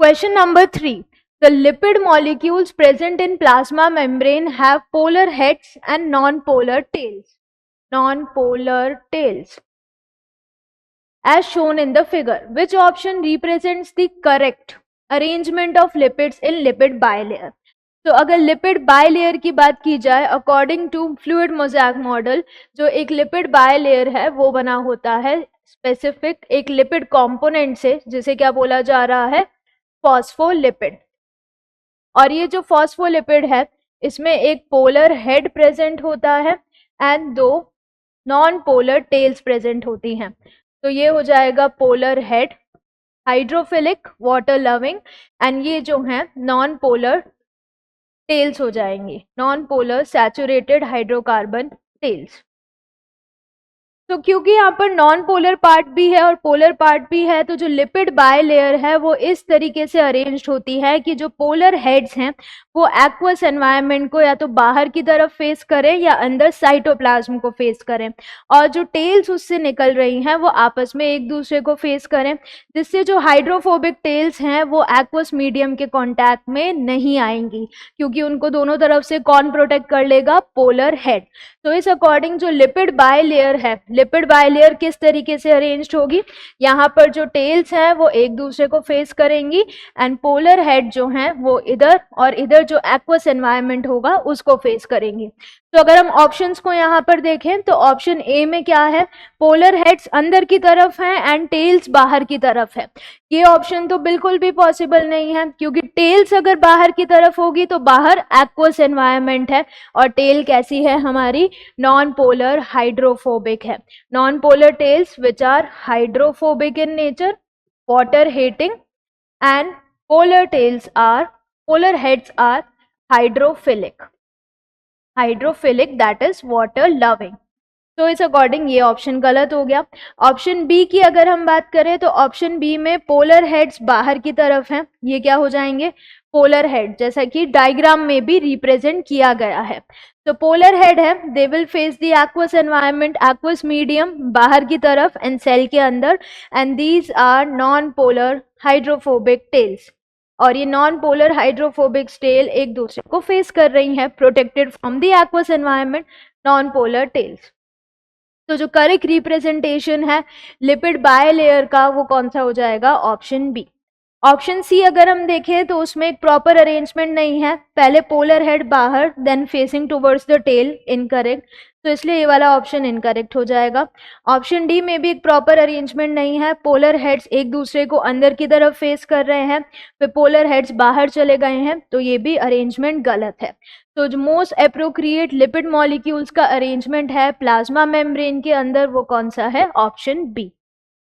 Question number 3. The lipid molecules present in plasma membrane have polar heads and non-polar tails. Non-polar tails. As shown in the figure, which option represents the correct arrangement of lipids in lipid bilayer? तो अगर lipid bilayer की बात की जाए, according to fluid mosaic model, जो एक lipid bilayer है वो बना होता है स्पेसिफिक एक लिपिड कंपोनेंट से, जिसे क्या बोला जा रहा है, फॉस्फोलिपिड। और ये जो फॉस्फोलिपिड है इसमें एक पोलर हेड प्रेजेंट होता है एंड दो नॉन पोलर टेल्स प्रेजेंट होती हैं। तो ये हो जाएगा polar head, hydrophilic, water loving, and ये जो है नॉन पोलर टेल्स हो जाएंगी, non polar saturated hydrocarbon tales. तो क्योंकि यहाँ पर नॉन पोलर पार्ट भी है और पोलर पार्ट भी है, तो जो लिपिड बायलेयर है वो इस तरीके से अरेंज्ड होती है कि जो पोलर हेड्स हैं वो एक्वस एनवायरनमेंट को या तो बाहर की तरफ फेस करें या अंदर साइटोप्लाज्म को फेस करें, और जो टेल्स उससे निकल रही हैं वो आपस में एक दूसरे को फेस करें, जिससे जो हाइड्रोफोबिक टेल्स हैं वो एक्वस मीडियम के कॉन्टैक्ट में नहीं आएंगी, क्योंकि उनको दोनों तरफ से कौन प्रोटेक्ट कर लेगा, पोलर हेड। तो इस अकॉर्डिंग जो लिपिड बायलेयर है, लिपिड बायलेयर किस तरीके से अरेंज्ड होगी, यहाँ पर जो टेल्स हैं वो एक दूसरे को फेस करेंगी एंड पोलर हेड जो हैं वो इधर, और इधर जो एक्वस एनवायरनमेंट होगा उसको फेस करेंगी। तो अगर हम ऑप्शंस को यहाँ पर देखें तो ऑप्शन ए में क्या है, पोलर हेड्स अंदर की तरफ हैं एंड टेल्स बाहर की तरफ है। ये ऑप्शन तो बिल्कुल भी पॉसिबल नहीं है, क्योंकि टेल्स अगर बाहर की तरफ होगी तो बाहर एक्वस एनवायरनमेंट है और टेल कैसी है हमारी, नॉन पोलर हाइड्रोफोबिक है। Non polar tails which are hydrophobic in nature, water hating, and polar tails are, polar heads are hydrophilic, hydrophilic that is water loving. तो इस अकॉर्डिंग ये ऑप्शन गलत हो गया। ऑप्शन बी की अगर हम बात करें तो ऑप्शन बी में पोलर हेड्स बाहर की तरफ हैं, ये क्या हो जाएंगे, पोलर हेड, जैसा कि डायग्राम में भी रिप्रेजेंट किया गया है। तो पोलर हेड है, they will face the aqueous environment, aqueous medium बाहर की तरफ एंड सेल के अंदर, and these are non polar hydrophobic tails, और ये नॉन पोलर हाइड्रोफोबिक टेल एक दूसरे को फेस कर रही हैं, protected from the aqueous environment, non polar tails. तो जो करेक्ट रिप्रेजेंटेशन है लिपिड बायलेयर का वो कौन सा हो जाएगा, ऑप्शन बी। ऑप्शन सी अगर हम देखें तो उसमें एक प्रॉपर अरेंजमेंट नहीं है, पहले पोलर हेड बाहर then facing towards the tail, incorrect, तो इसलिए ये वाला ऑप्शन इनकरेक्ट हो जाएगा। ऑप्शन डी में भी एक प्रॉपर अरेंजमेंट नहीं है, पोलर हेड्स एक दूसरे को अंदर की तरफ फेस कर रहे हैं, फिर पोलर हेड्स बाहर चले गए हैं, तो ये भी अरेंजमेंट गलत है। तो जो मोस्ट एप्रोप्रिएट लिपिड मॉलिक्यूल्स का अरेंजमेंट है प्लाज्मा मेम्ब्रेन के अंदर वो कौन सा है, ऑप्शन बी।